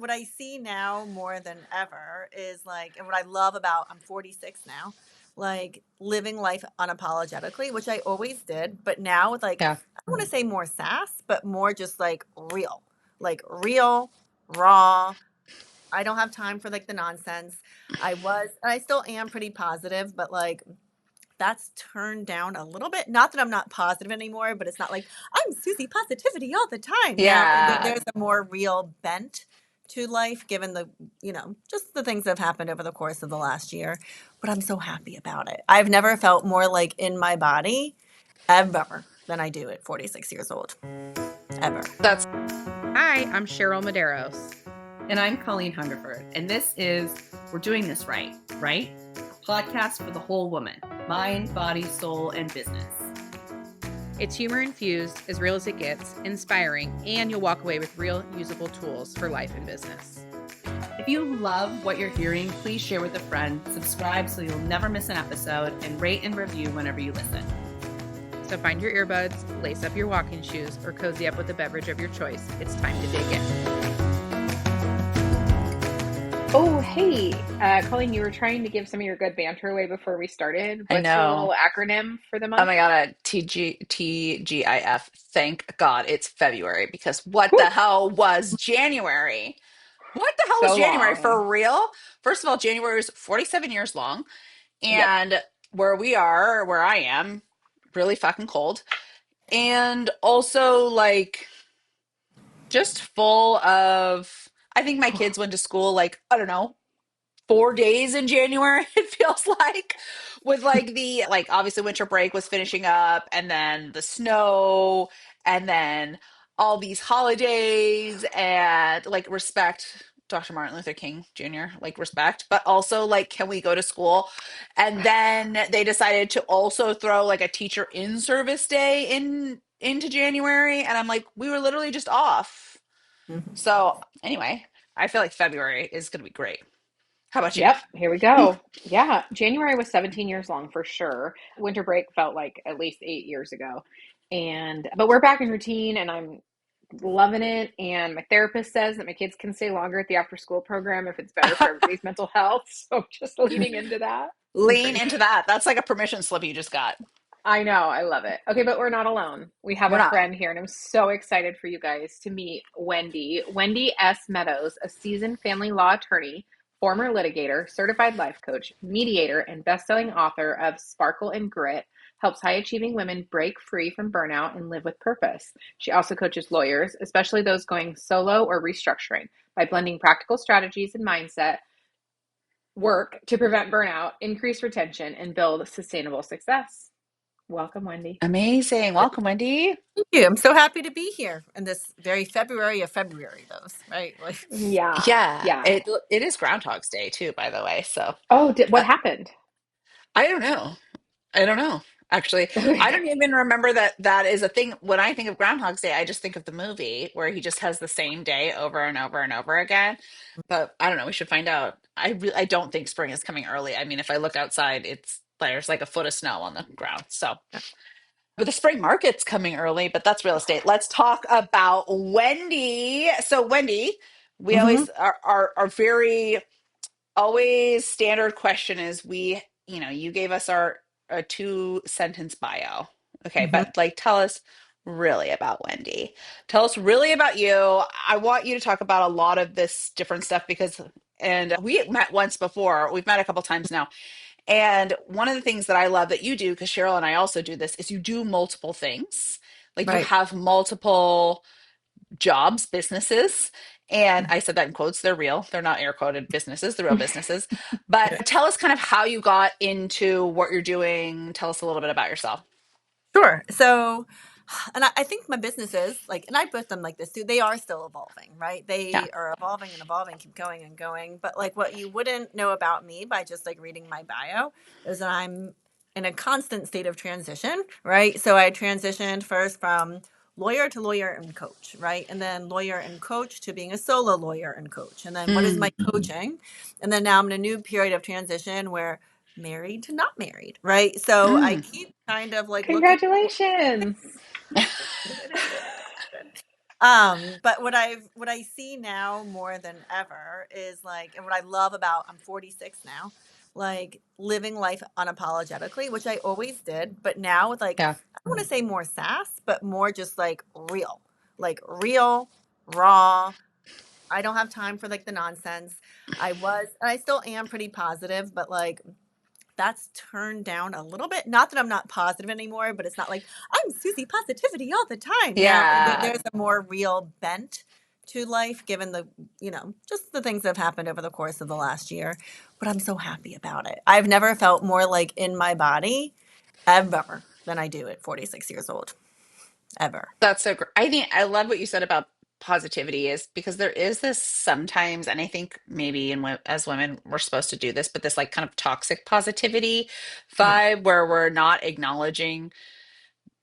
what I see now more than ever is like, and what I love about, I'm 46 now, like living life unapologetically, which I always did, but now with like, Yeah. I don't want to say more sass, but more just like real, raw. I don't have time for like the nonsense. And I still am pretty positive, but like that's turned down a little bit. Not that I'm not positive anymore, but it's not like I'm Susie positivity all the time. Now Yeah. there's a more real bent to life given the, just the things that have happened over the course of the last year. But I'm so happy about it. I've never felt more like in my body ever than I do at 46 years old. Ever. That's Hi, I'm Cheryl Meadows. And I'm Colleen Hungerford, and this is We're Doing This Right, right? A podcast for the whole woman, mind, body, soul, and business. It's humor infused, as real as it gets, inspiring, and you'll walk away with real usable tools for life and business. If you love what you're hearing, please share with a friend, subscribe so you'll never miss an episode, and rate and review whenever you listen. So find your earbuds, lace up your walking shoes, or cozy up with a beverage of your choice. It's time to dig in. Oh, hey, Colleen, you were trying to give some of your good banter away before we started. I What's your know. little acronym for the Oh month? my God, a TGIF. Thank God it's February because what Whew, the hell was January? What the hell was so January long. for real? First of all, January is 47 years long. Yep. And where I am, really fucking cold. And also, like, just full of, I think my kids went to school, like, I don't know, 4 days in January, it feels like, with like obviously winter break was finishing up, and then the snow, and then all these holidays, and like respect Dr. Martin Luther King Jr., like respect, but also like, can we go to school? And then they decided to also throw like a teacher in service day into January, and I'm like, we were literally just off. Mhm. So anyway, I feel like February is going to be great. How about you? Yep, here we go. Yeah, January was 17 years long for sure. Winter break felt like at least 8 years ago. But we're back in routine and I'm loving it. And my therapist says that my kids can stay longer at the after school program if it's better for everybody's mental health. So just leaning into that. Lean into that. That's like a permission slip you just got. I know, I love it. Okay, but we're not alone. We have We're a not. friend here, and I'm so excited for you guys to meet Wendy. Wendy S. Meadows, a seasoned family law attorney, former litigator, certified life coach, mediator, and best-selling author of Sparkle and Grit, helps high-achieving women break free from burnout and live with purpose. She also coaches lawyers, especially those going solo or restructuring, by blending practical strategies and mindset work to prevent burnout, increase retention, and build sustainable success. Welcome, Wendy. Amazing. Welcome, Wendy. Thank you. I'm so happy to be here in this very February of February, those, right? Like, Yeah, Yeah, yeah. it is Groundhog's Day too, by the way. So Oh, what uh, happened? I don't know. I don't know. Actually, I don't even remember that that is a thing. When I think of Groundhog's Day, I just think of the movie where he just has the same day over and over and over again. But I don't know. We should find out. I don't think spring is coming early. I mean, if I look outside, it's there's like a foot of snow on the ground. So. But the spring market's coming early, but that's real estate. Let's talk about Wendy. So, Wendy, we hmm always are very always standard question is you gave us our a 2 sentence bio. Okay, hmm but like tell us really about Wendy. Tell us really about you. I want you to talk about a lot of this different stuff because and we met once before. We've met a couple times now. And one of the things that I love that you do, because Cheryl and I also do this, is you do multiple things. Like you right. have multiple jobs, businesses. And I said that in quotes, they're real. They're not air quoted businesses, they're real businesses. But tell us kind of how you got into what you're doing. Tell us a little bit about yourself. Sure. So, and I think my businesses, like, and I put them like this too, they are still evolving, right? Yeah. They are evolving and evolving, keep going and going. But like what you wouldn't know about me by just like reading my bio is that I'm in a constant state of transition, right? So I transitioned first from lawyer to lawyer and coach, right? And then lawyer and coach to being a solo lawyer and coach. And then what is my Mm. coaching? And then now I'm in a new period of transition where married to not married, right? So I Mm. keep kind of like looking. Congratulations. It is good. It is good. But what I see now more than ever is like, and what I love about, I'm 46 now, like living life unapologetically, which I always did, but now with like, Yeah. I don't want to say more sass, but more just like real, raw. I don't have time for like the nonsense. I was, and I still am pretty positive, but like that's turned down a little bit. Not that I'm not positive anymore, but it's not like I'm Susie Positivity all the time. Now Yeah. there's a more real bent to life, given the, just the things that have happened over the course of the last year. But I'm so happy about it. I've never felt more like in my body ever than I do at 46 years old. Ever. That's so great. I think I love what you said about positivity is because there is this sometimes, and I think maybe as women we're supposed to do this, but this like kind of toxic positivity Yeah. vibe where we're not acknowledging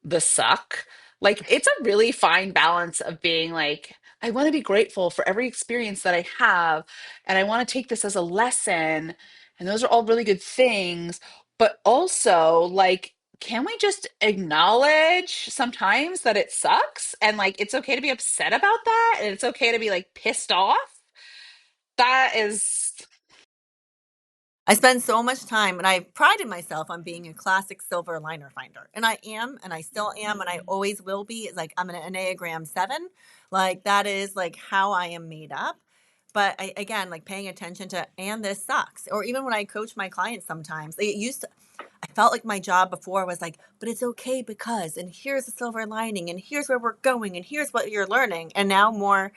the suck. Like it's a really fine balance of being like, I want to be grateful for every experience that I have, and I want to take this as a lesson. And those are all really good things. But also, like, can we just acknowledge sometimes that it sucks? And like, it's okay to be upset about that. And it's okay to be like pissed off. That is, I spend so much time, and I prided myself on being a classic silver liner finder. And I am, and I still am, and I always will be. It's like I'm an Enneagram 7. Like that is like how I am made up. But again, like paying attention to, and this sucks. Or even when I coach my clients sometimes, they used to, I felt like my job before was like, but it's okay because, and here's the silver lining, and here's where we're going, and here's what you're learning. And now more,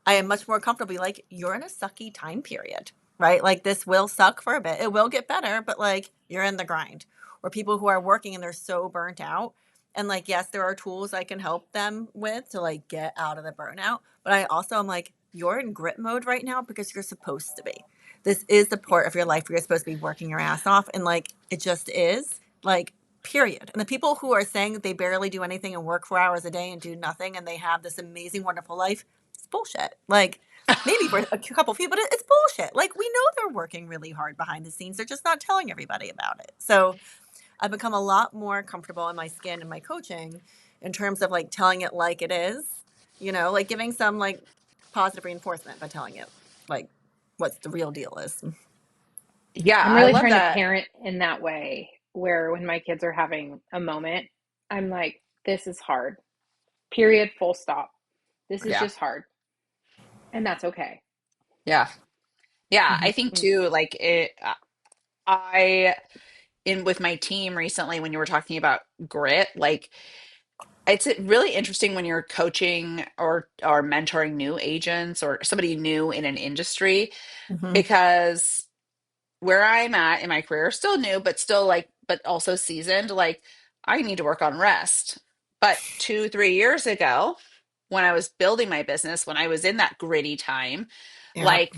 I am much more comfortably like, you're in a sucky time period, right? Like this will suck for a bit. It will get better, but like you're in the grind. Or people who are working and they're so burnt out. And like, yes, there are tools I can help them with to like get out of the burnout. But I also am like, you're in grit mode right now because you're supposed to be. This is the part of your life where you're supposed to be working your ass off. And like, it just is like, period. And the people who are saying that they barely do anything and work 4 hours a day and do nothing and they have this amazing, wonderful life, it's bullshit. Like maybe for a couple few, but it's bullshit. Like we know they're working really hard behind the scenes. They're just not telling everybody about it. So I've become a lot more comfortable in my skin and my coaching in terms of like telling it like it is, like giving some like positive reinforcement by telling it like what the real deal is. yeah, I'm I really love trying to that. parent in that way where when my kids are having a moment, I'm like, this is hard. Period, full stop. This is Yeah. just hard. And that's okay. Yeah. Yeah. Mm-hmm. I think Mm. too, like I in with my team recently when you were talking about grit, like it's really interesting when you're coaching or mentoring new agents or somebody new in an industry Mm-hmm. because where I'm at in my career, still new, but still like, but also seasoned, like I need to work on rest. But 2, 3 years ago, when I was building my business, when I was in that gritty time, Yeah. like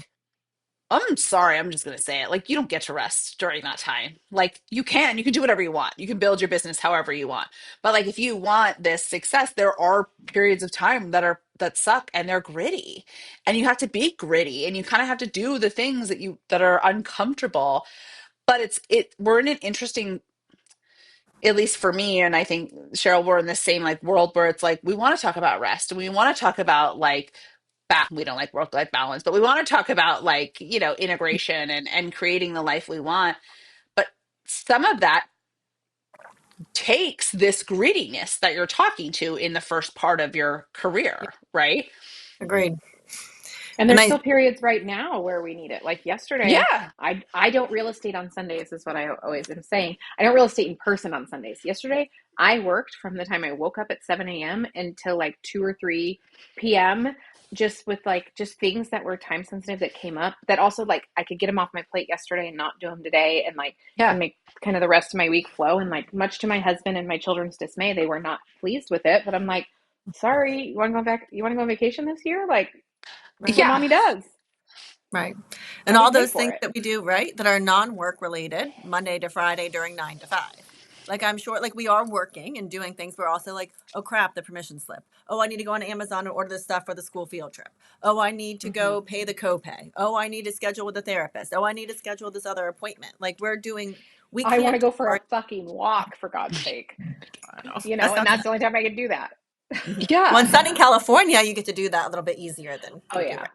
I'm sorry, I'm just going to say it. Like, you don't get to rest during that time. Like, you can do whatever you want. You can build your business however you want. But like, if you want this success, there are periods of time that suck and they're gritty. And you have to be gritty and you kind of have to do the things that are uncomfortable. But we're in an interesting, at least for me, and I think Cheryl, we're in the same like world where it's like we want to talk about rest and we want to talk about like we don't like work-life balance, but we want to talk about like, integration and creating the life we want. But some of that takes this grittiness that you're talking to in the first part of your career, right? Agreed. And And there's I, still periods right now where we need it. Like yesterday, Yeah. I don't real estate on Sundays is what I always am saying. I don't real estate in person on Sundays. Yesterday, I worked from the time I woke up at 7 a.m. until like 2 or 3 p.m. just with like just things that were time sensitive that came up that also like I could get them off my plate yesterday and not do them today and like Yeah. and make kind of the rest of my week flow. And like much to my husband and my children's dismay, they were not pleased with it. But I'm like, sorry, you want to go back? You want to go on vacation this year? Like, this is what Yeah. mommy does. right. And And we all pay those for things it. that we do, right, that are non-work related, Monday to Friday during 9 to 5. Like I'm sure like we are working and doing things. We're also like, oh crap, the permission slip. Oh, I need to go on Amazon and order this stuff for the school field trip. Oh, I need to Mm-hmm. go pay the copay. Oh, I need to schedule with the therapist. Oh, I need to schedule this other appointment. Like we I want can't to go for a start. fucking walk, for God's sake. I know. You That know, and sounds that's the only time I can do that. Well, Yeah. in sunny California, you get to do that a little bit easier than Oh would be yeah. right.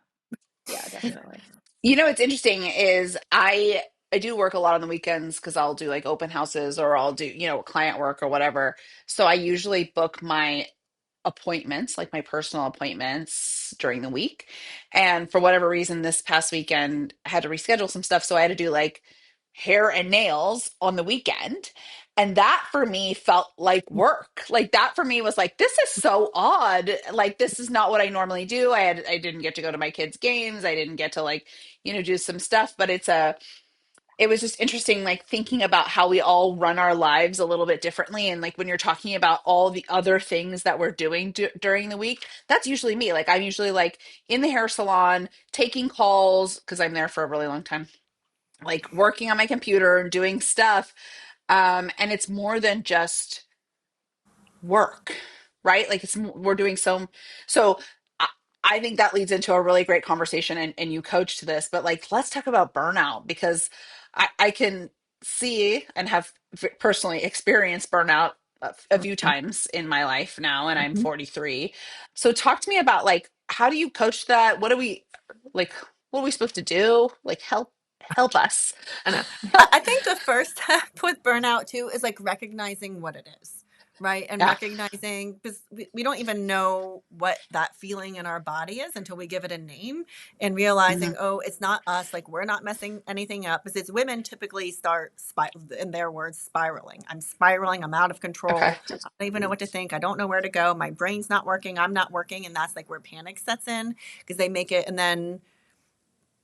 Yeah, definitely. You know, what's interesting is I do work a lot on the weekends because I'll do like open houses or I'll do, client work or whatever. So I usually book my appointments, like my personal appointments during the week. And for whatever reason, this past weekend, I had to reschedule some stuff. So I had to do like hair and nails on the weekend. And that for me felt like work. Like that for me was like, this is so odd. Like this is not what I normally do. I didn't get to go to my kids' games. I didn't get to like, do some stuff, but it was just interesting, like thinking about how we all run our lives a little bit differently. And like when you're talking about all the other things that we're doing during the week, that's usually me. Like I'm usually like in the hair salon, taking calls because I'm there for a really long time, like working on my computer and doing stuff. And it's more than just work, right? Like we're doing so I, I think that leads into a really great conversation, and you coached this, but like let's talk about burnout because I can see and have personally experienced burnout a few Mhm. times in my life now, and I'm Mhm. 43. So talk to me about like how do you coach that? Like what are we supposed to do? Like help us. I know. I think the first step with burnout too is like recognizing what it is, right? And Yeah. recognizing because we don't even know what that feeling in our body is until we give it a name and Hmm. realizing, oh, it's not us. Like we're not messing anything up. Because it's women typically start, in their words, spiraling. I'm spiraling. I'm out of Okay. control. I don't even know what to think. I don't know where to go. My brain's not working. I'm not working. And that's like where panic sets in because they make it. And then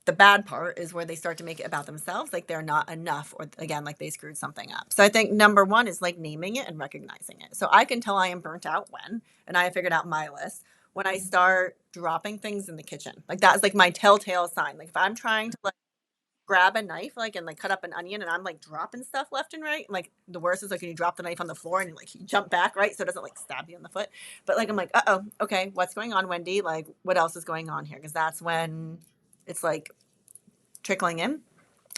the bad part is where they start to make it about themselves, like they're not enough, or again, like they screwed something up. So I think number one is like naming it and recognizing it. So I can tell I am burnt out when, and I have figured out my list, when I start dropping things in the kitchen. Like that's like my telltale sign. Like if I'm trying to like grab a knife, like and like cut up an onion, and I'm like dropping stuff left and right. Like the worst is like when you drop the knife on the floor and you jump back, right? So it doesn't like stab you in the foot. But like I'm like, okay, what's going on, Wendy? Like what else is going on here? Because that's when it's like trickling in.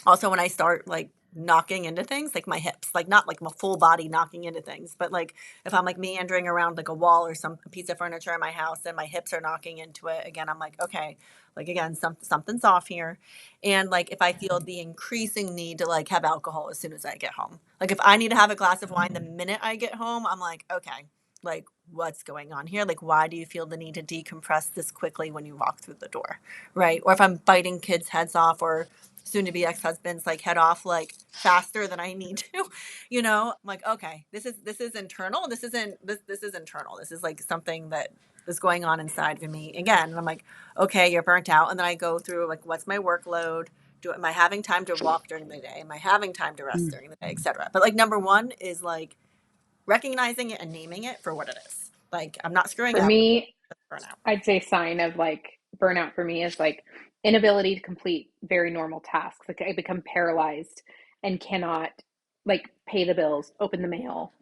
Also, when I start like knocking into things, like my hips, like not like my full body knocking into things, but like if I'm like meandering around like a wall or some piece of furniture in my house and my hips are knocking into it again, I'm like, okay, like again, something's off here. And like if I feel the increasing need to like have alcohol as soon as I get home, like if I need to have a glass of wine the minute I get home, I'm like, okay, like what's going on here? Like, why do you feel the need to decompress this quickly when you walk through the door? Right. Or if I'm biting kids' heads off or soon to be ex-husband's like head off like faster than I need to, I'm like, okay, this is internal. This is internal. This is like something that is going on inside of me again. And I'm like, okay, you're burnt out. And then I go through like, what's my workload? Am I having time to walk during the day? Am I having time to rest during the day, etc.? But like number one is like recognizing it and naming it for what it is. Like I'm not screwing For up. me, Burnout. I'd say sign of like burnout for me is like inability to complete very normal tasks. Like I become paralyzed and cannot like pay the bills, open the mail.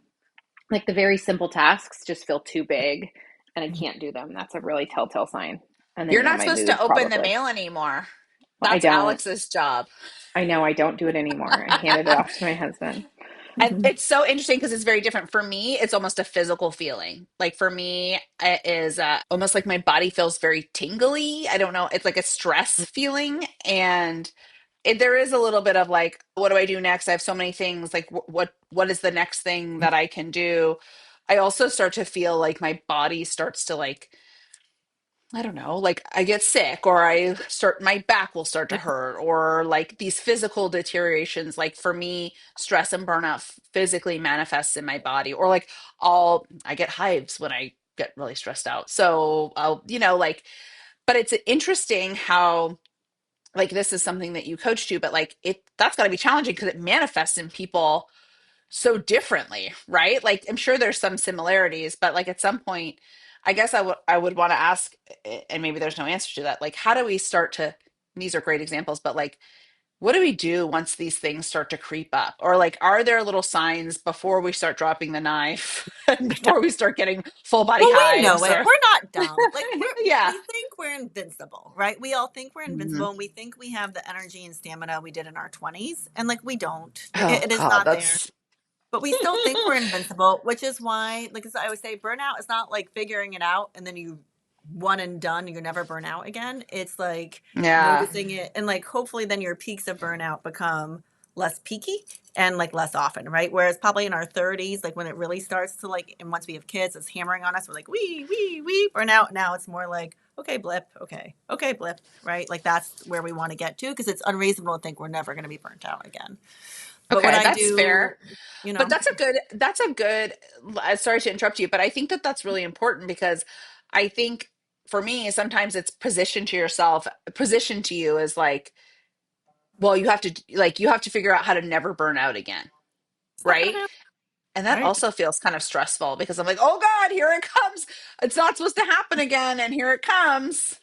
Like the very simple tasks just feel too big and I can't do them. That's a really telltale sign. And then You're yeah, not my supposed to mood open the probably. mail anymore. Well, I That's don't. Alex's job. I know I don't do it anymore. I handed it off to my husband. And it's so interesting because it's very different. For me, it's almost a physical feeling. Like for me, it is almost like my body feels very tingly. I don't know. It's like a stress feeling. And there is a little bit of like, what do I do next? I have so many things. Like, what is the next thing that I can do? I also start to feel like my body starts to like I don't know, like I get sick or my back will start to hurt or like these physical deteriorations. Like for me, stress and burnout physically manifests in my body or like I get hives when I get really stressed out. So like, but it's interesting how like this is something that you coach to, but like that's gotta be challenging because it manifests in people so differently, right? Like I'm sure there's some similarities, but like at some point, I guess I would want to ask, and maybe there's no answer to that. Like, how do we start to? These are great examples, but like, what do we do once these things start to creep up? Or like, are there little signs before we start dropping the knife, and before we start getting full body Well, we know hives? it. Or We're not dumb. Like yeah, we think we're invincible, right? We all think we're Mhm. invincible and we think we have the energy and stamina we did in our 20s and like we don't. Like Oh it is God, not there. But we still think we're invincible, which is why, like as I always say, burnout is not like figuring it out and then you one and done, you never burn out again. It's like Yeah. noticing it, and like hopefully then your peaks of burnout become less peaky and like less often, right? Whereas probably in our 30s, like when it really starts to like, and once we have kids, it's hammering on us. We're like, we burn out. Now it's more like, okay, blip, okay, blip, right? Like that's where we want to get to, because it's unreasonable to think we're never going to be burnt out again. But what Okay, I that's do, fair. you But know, that's a good, sorry to interrupt you, but I think that that's really important because I think for me, sometimes it's positioned to you as like, well, you have to figure out how to never burn out again, it's not going to right? happen, And that right? also feels kind of stressful because I'm like, oh God, here it comes. It's not supposed to happen again, and here it comes.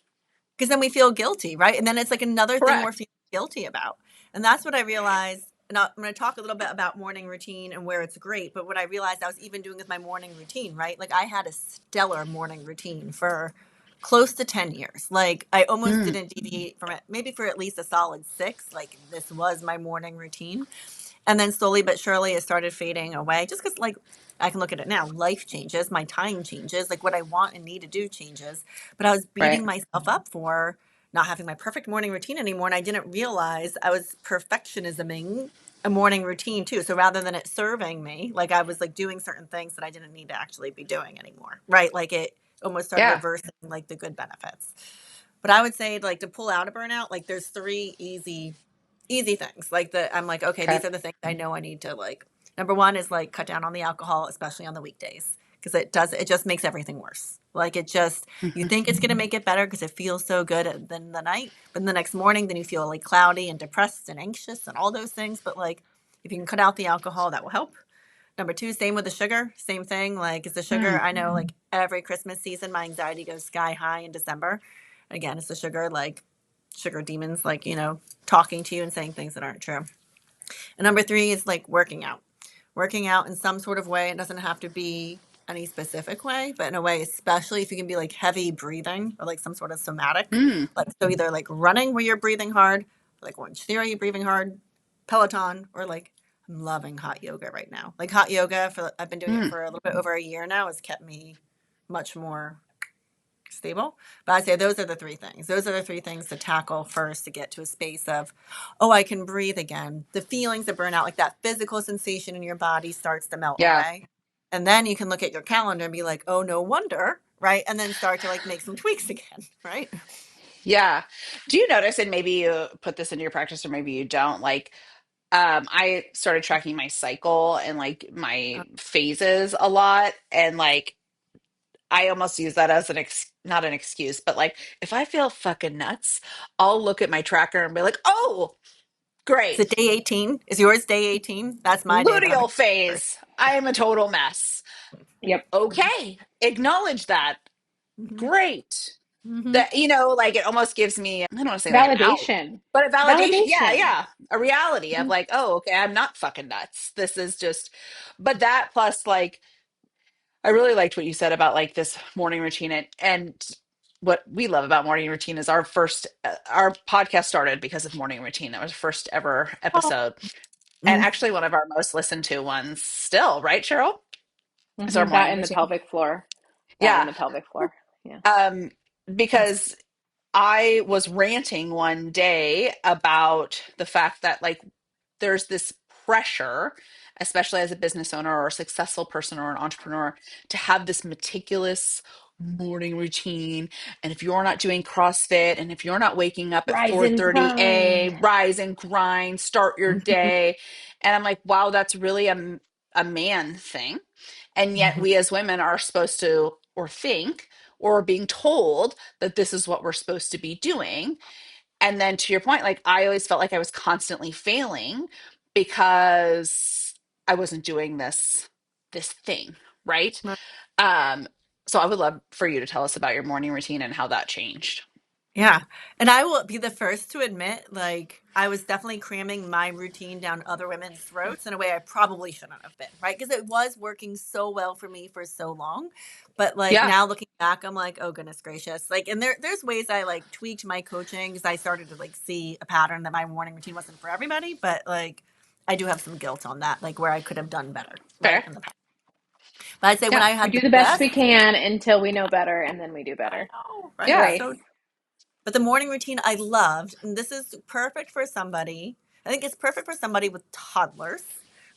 Because then we feel guilty, right? And then it's like another thing we're Correct. feeling guilty about. And that's what I realized. And I'm going to talk a little bit about morning routine and where it's great. But what I realized I was even doing with my morning routine, right? Like I had a stellar morning routine for close to 10 years. Like I almost Mm, didn't deviate from it, maybe for at least a solid 6. Like this was my morning routine. And then slowly but surely it started fading away, just because like I can look at it now. Life changes, my time changes, like what I want and need to do changes. But I was right. beating myself up for not having my perfect morning routine anymore. And I didn't realize I was perfectionisming a morning routine too. So rather than it serving me, like I was like doing certain things that I didn't need to actually be doing anymore. Right. Like it almost started Yeah. reversing like the good benefits. But I would say like to pull out a burnout, like there's 3 easy things like that. I'm like, okay, Okay. these are the things I know I need to like. Number one is like cut down on the alcohol, especially on the weekdays, because it just makes everything worse. Like it just, you Hmm. think it's going to make it better because it feels so good then the night, but the next morning, then you feel like cloudy and depressed and anxious and all those things. But like, if you can cut out the alcohol, that will help. Number two, same with the sugar, same thing. Like, is the sugar, Mm, I know like every Christmas season, my anxiety goes sky high in December. Again, it's the sugar, like sugar demons, like, talking to you and saying things that aren't true. And number three is like working out in some sort of way. It doesn't have to be any specific way, but in a way, especially if you can be like heavy breathing or like some sort of somatic, mm, like so either like running where you're breathing hard, like Orange Theory, breathing hard, Peloton, or like I'm loving hot yoga right now. Like hot yoga I've been doing it mm. for a little bit over a year now, has kept me much more stable. But I'd say those are the 3 things. Those are the 3 things to tackle first to get to a space of, oh, I can breathe again. The feelings of burnout, like that physical sensation in your body starts to melt Yeah. away. And then you can look at your calendar and be like, oh, no wonder, right? And then start to like make some tweaks again, right? Yeah. Do you notice, and maybe you put this into your practice or maybe you don't, like I started tracking my cycle and like my phases a lot, and like I almost use that as not an excuse, but like if I feel fucking nuts, I'll look at my tracker and be like, "Oh, Is it great. day 18? Is yours day 18? That's my day that I'm Luteal excited phase. I am a total mess." Yep. Okay, acknowledge that. for. Hmm. Great. Hmm. That, like it almost gives me, I don't want to say like an out, Validation. but a validation. Yeah, Validation. yeah. A reality of Mhm. like, oh, okay, I'm not fucking nuts. This is just, but that plus like, I really liked what you said about like this morning routine, and what we love about morning routine is our podcast started because of morning routine. That was our first ever Oh. episode, and Mm. actually one of our most listened to ones still, right, Cheryl? Is our That morning in the routine. pelvic floor. That in Yeah. the pelvic floor. Yeah. Um, That's because I was ranting one day about the fact that like there's this pressure, especially as a business owner or a successful person or an entrepreneur, to have this meticulous morning routine. And if you're not doing CrossFit and if you're not waking up at Rise and 4:30 a, grind. rise and grind, start your mhm, day. And I'm like, wow, that's really a man thing. And yet mhm. we as women are supposed to, or think, or being told that this is what we're supposed to be doing. And then to your point, like I always felt like I was constantly failing because I wasn't doing this thing, right? Um, so I would love for you to tell us about your morning routine and how that changed. Yeah. And I will be the first to admit, like, I was definitely cramming my routine down other women's throats in a way I probably shouldn't have been, right? Because it was working so well for me for so long. But like Yeah. now looking back, I'm like, oh goodness gracious. Like, and there's ways I like tweaked my coaching because I started to like see a pattern that my morning routine wasn't for everybody. But like I do have some guilt on that, like where I could have done better, right, Fair. in the past. But I'd say when Yeah. I We had do the the best best, we can until we know better, and then we do I better. know, right? Yeah. Grace. So but the morning routine I loved, and this is perfect for somebody. I think it's perfect for somebody with toddlers,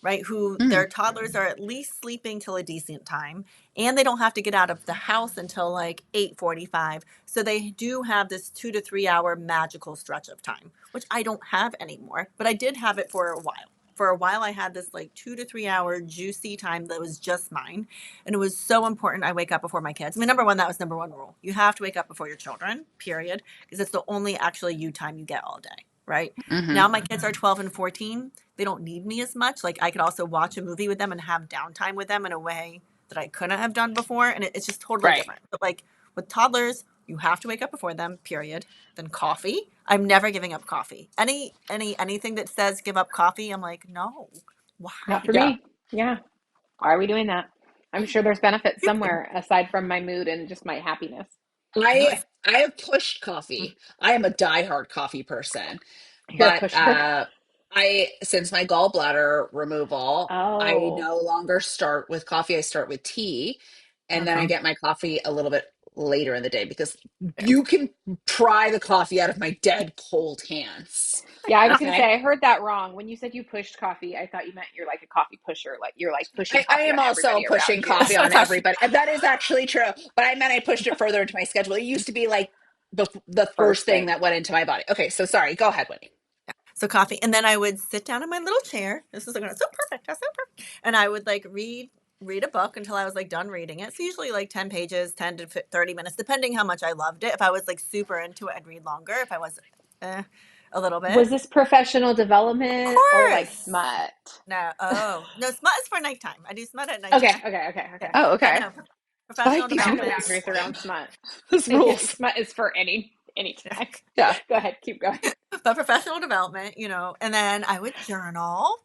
right? Who Mm. their toddlers are at least sleeping till a decent time, and they don't have to get out of the house until like 8:45. So they do have this 2 to 3 hour magical stretch of time, which I don't have anymore, but I did have it for a while. For a while, I had this like 2 to 3 hour juicy time that was just mine. And it was so important I wake up before my kids. I mean, number one, that was number one rule. You have to wake up before your children, period, because it's the only actually you time you get all day, right? Hmm. Now my kids are 12 and 14. They don't need me as much. Like I could also watch a movie with them and have downtime with them in a way that I couldn't have done before. And it's just totally Right. different. But like with toddlers, you have to wake up before them, period. Then coffee. I'm never giving up coffee. Anything that says give up coffee, I'm like, no. Not Why? for Yeah. me. Yeah. Why are we doing that? I'm sure there's benefits somewhere aside from my mood and just my happiness. No, I it's I have pushed coffee. I am a diehard coffee person, You're a but pusher. I since my gallbladder removal, I Oh, no longer start with coffee. I start with tea, and then I okay. get my coffee a little bit later in the day because Yeah. you can pry the coffee out of my dead cold hands. yeah. I was gonna Okay. say I heard that wrong. When you said you pushed coffee, I thought you meant you're like a coffee pusher, like you're like pushing I coffee am on also everybody pushing around you. coffee on everybody. And that is actually true. But I meant I pushed it further into my schedule. It used to be like the first First thing thing. that went into my body. Okay, so sorry. Go ahead, Wendy. So coffee, and then I would sit down in my little chair. This is so perfect. That's so perfect. And I would like read a book until I was like done reading it. So usually like 10 pages, 10 to 30 minutes, depending how much I loved it. If I was like super into it, I'd read longer. If I was a little Was bit. this professional Of development or like course. smut? No. Oh, no, smut is for nighttime. I do smut at Okay, nighttime. okay, okay, Yeah. okay. Oh, But okay. no, I professional like these I have no development. rules. boundaries around smut. These rules. Smut is for any Yeah. time. Yeah. Go ahead, keep going. But professional development, and then I would journal.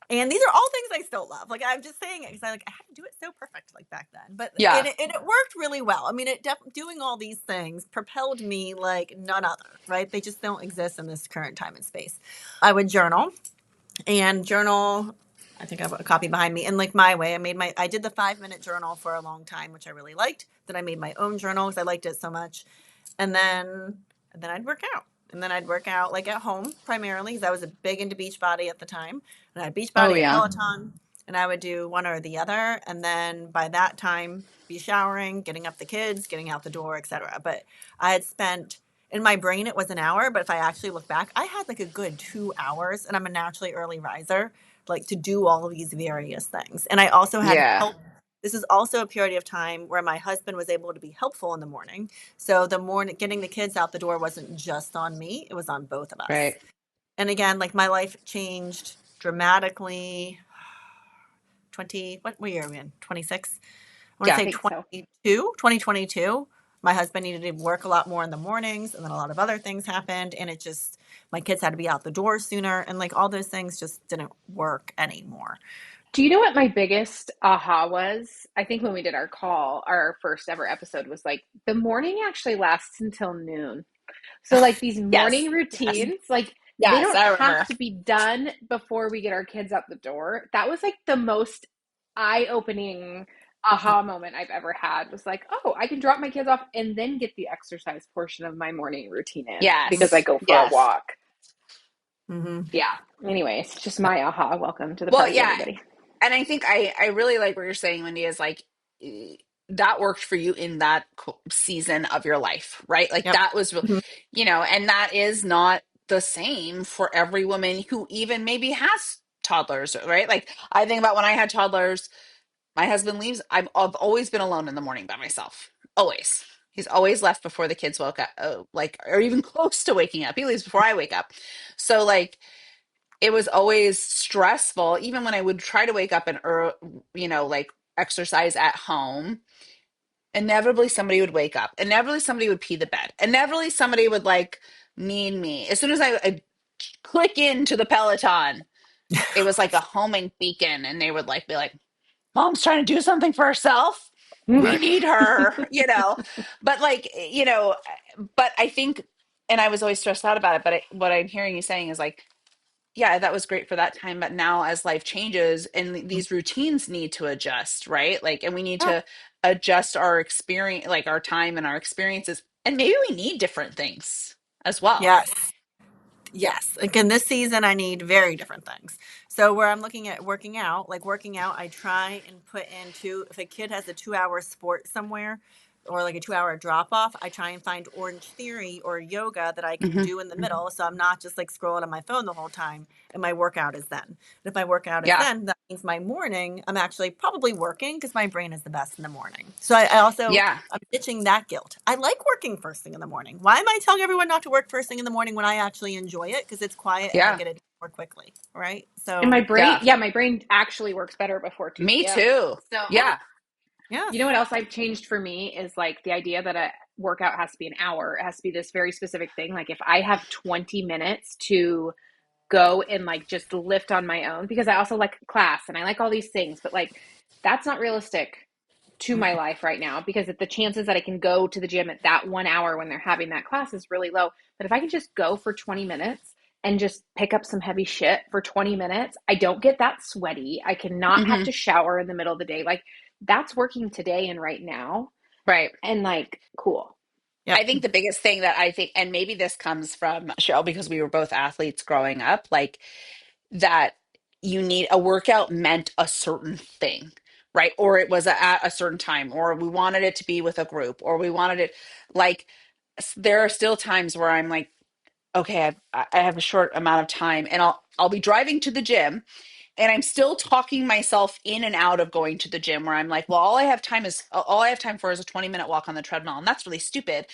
And these are all things I still love. Like I'm just saying it because I had to do it so perfect like back then. But Yeah. it worked really well. I mean, doing all these things propelled me like none other. Right? They just don't exist in this current time and space. I would journal. I think I have a copy behind me. And like my way, I did the 5 minute journal for a long time, which I really liked. Then I made my own journal because I liked it so much. And then I'd work out. And then I'd work out like at home primarily because I was a big into Beachbody at the time. And I had Oh, Beachbody, a yeah. Peloton, and I would do one or the other. And then by that time, be showering, getting up the kids, getting out the door, etc. But I had spent in my brain it was an hour, but if I actually look back, I had like a good 2 hours, and I'm a naturally early riser, like to do all of these various things. And I also had Yeah. help. This is also a period of time where my husband was able to be helpful in the morning. So the morning getting the kids out the door wasn't just on me, it was on both of us. Right. And again, like my life changed dramatically 20 what year are we in? 26. I want to Yeah. say I think so. 2022. My husband needed to work a lot more in the mornings, and then a lot of other things happened, and it just my kids had to be out the door sooner, and like all those things just didn't work anymore. Do you know what my biggest aha was? I think when we did our call, our first ever episode was like the morning actually lasts until noon. So like these Yes. morning Yes. routines, like they Yes. don't I have remember. to be done before we get our kids out the door. That was like the most eye-opening aha moment I've ever had was like, oh, I can drop my kids off and then get the exercise portion of my morning routine in because I Yes. go for a Yes. walk. Mm-hmm. Yeah. Anyways, just my aha. Welcome to the Well, party, yeah. everybody. And I think I really like what you're saying, Wendy, is like that worked for you in that season of your life, right? Like Yep. that was, Mhm. and that is not the same for every woman who even maybe has toddlers, right? Like I think about when I had toddlers, my husband leaves. I've always been alone in the morning by myself. Always. He's always left before the kids woke up, like, or even close to waking up. He leaves before I wake up. So, like, it was always stressful even when I would try to wake up and like exercise at home. Inevitably somebody would wake up, inevitably somebody would pee the bed, inevitably somebody would like need me as soon as I click into the Peloton. It was like a homing beacon, and they would like be like, mom's trying to do something for herself, we Right. need her, but like, but I think, and I was always stressed out about it, but what I'm hearing you saying is like Yeah, that was great for that time. But now, as life changes and these routines need to adjust, right? Like, and we need Oh, to adjust our experience, like our time and our experiences. And maybe we need different things as well. yes. Yes. Again, this season I need very different things. So where I'm looking at working out, I try and put into if a kid has a 2 hour sport somewhere or like a 2 hour drop off, I try and find Orange Theory or yoga that I can Hmm. do in the middle. So I'm not just like scrolling on my phone the whole time and my workout is then. And if my workout is Yeah. then, that means my morning, I'm actually probably working because my brain is the best in the morning. So I also Yeah. I'm ditching that guilt. I like working first thing in the morning. Why am I telling everyone not to work first thing in the morning when I actually enjoy it? Because it's quiet and I Yeah. get it done more quickly, right? And my So brain, Yeah. yeah, my brain actually works better before 2 Me p.m. too. So, yeah, Yeah. yes, you know what else I've changed for me is like the idea that a workout has to be an hour. It has to be this very specific thing. Like if I have 20 minutes to go and like just lift on my own, because I also like class and I like all these things, but like that's not realistic to my life right now because the chances that I can go to the gym at that 1 hour when they're having that class is really low. But if I can just go for 20 minutes and just pick up some heavy shit for 20 minutes, I don't get that sweaty. I cannot have Hmm. to shower in the middle of the day. Like that's working today and right now. Right. And like, cool. I yep, think the biggest thing that I think, and maybe this comes from Cheryl because we were both athletes growing up, like that you need a workout meant a certain thing, right? Or it was at a certain time, or we wanted it to be with a group, or we wanted it like there are still times where I'm like, okay, I have a short amount of time and I'll be driving to the gym and I'm still talking myself in and out of going to the gym where I'm like, well, all I have time for is a 20-minute walk on the treadmill. And that's really stupid.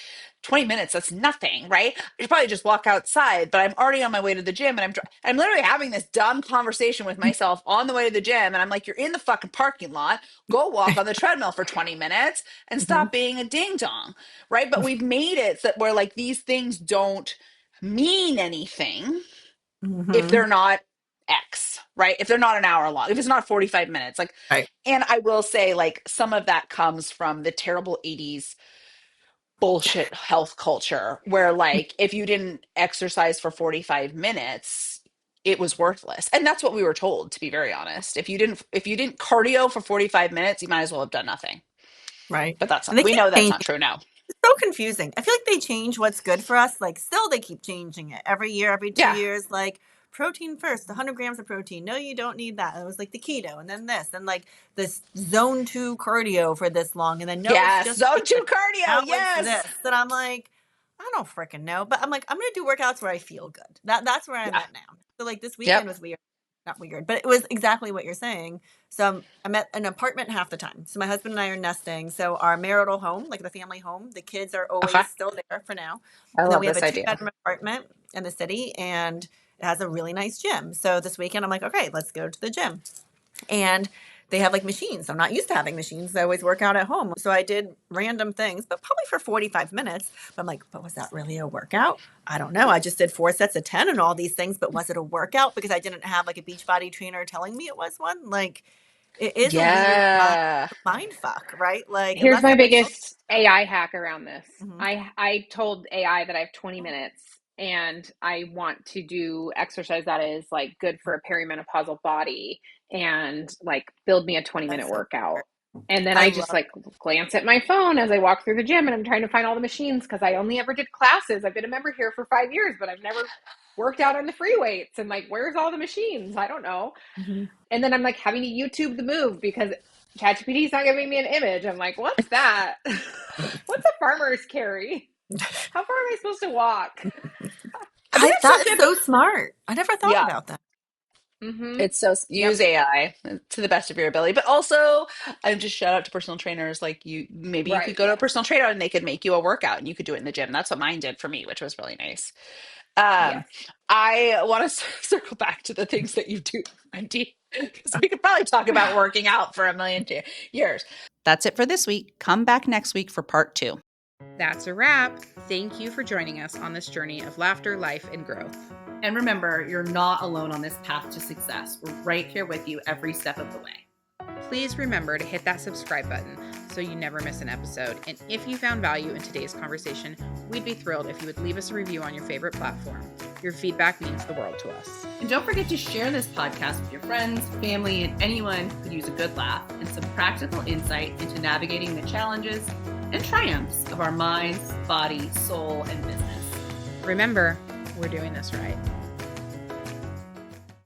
20 minutes, that's nothing, right? I should probably just walk outside, but I'm already on my way to the gym and I'm literally having this dumb conversation with myself on the way to the gym. And I'm like, you're in the fucking parking lot. Go walk on the treadmill for 20 minutes and mm-hmm. stop being a ding dong, right? But we've made it so that where like these things don't mean anything if Mm-hmm. they're not X, right? If they're not an hour long, if it's not 45 minutes, like, Right, and I will say, like, some of that comes from the terrible 80s bullshit health culture where, like, if you didn't exercise for 45 minutes, it was worthless. And that's what we were told, to be very honest. If you didn't cardio for 45 minutes, you might as well have done nothing. right. But And they we keep know that's changing. not true now. It's so confusing. I feel like they change what's good for us. Like, still, they keep changing it every year, every two Yeah. years. Like, protein first, 100 grams of protein. No, you don't need that. It was like the keto, and then this, and like this zone 2 cardio for this long, and then no, it's Yes. just Zone cardio. 2 cardio. Now it's Yes. this, and I'm like, I don't freaking know. But I'm like, I'm gonna do workouts where I feel good. That's where I'm Yeah. at now. So like this Yep. weekend was weird, not weird, but it was exactly what you're saying. So I'm at an apartment half the time. So my husband and I are nesting. So our marital home, like the family home, the kids are Okay. always still there for now. I And then love we have a this two idea. bedroom apartment in the city, and it has a really nice gym. So this weekend I'm like, okay, let's go to the gym. And they have like machines. I'm not used to having machines. I always work out at home. So I did random things, but probably for 45 minutes. But I'm like, but was that really a workout? I don't know. I just did 4 sets of 10 and all these things, but was it a workout because I didn't have like a Beachbody trainer telling me it was one? Like, it is a weird Yeah. mind fuck, right? Like, Here's unless my I'm like, okay. biggest AI hack around this. Mm-hmm. I told AI that I have 20 minutes and I want to do exercise that is like good for a perimenopausal body and like build me a 20-minute That's so workout. weird. And then I I just love like glance at my phone as I walk through the gym and I'm trying to find all the machines because I only ever did classes. I've been a member here for 5 years, but I've never worked out on the free weights and like where's all the machines? I don't know. it. And then I'm like having to YouTube the move because ChatGPT is not giving me an image. I'm like, what's that? What's a farmer's carry? How far am I supposed to walk? I think that's so That is good. so smart. I never thought Yeah. about that. Mm-hmm. It's so Yep. use AI to the best of your ability, but also I'm just shout out to personal trainers. Like maybe you could Right. go to a personal trainer and they could make you a workout and you could do it in the gym. That's what mine did for me, which was really nice. Um, Yes. I want to circle back to the things that you do, Wendy, because we could probably talk about working out for a million years. That's it for this week. Come back next week for part 2. That's a wrap. Thank you for joining us on this journey of laughter, life, and growth. And remember, you're not alone on this path to success. We're right here with you every step of the way. Please remember to hit that subscribe button so you never miss an episode. And if you found value in today's conversation, we'd be thrilled if you would leave us a review on your favorite platform. Your feedback means the world to us. And don't forget to share this podcast with your friends, family, and anyone who could use a good laugh and some practical insight into navigating the challenges and triumphs of our minds, body, soul, and business. Remember, we're doing this right.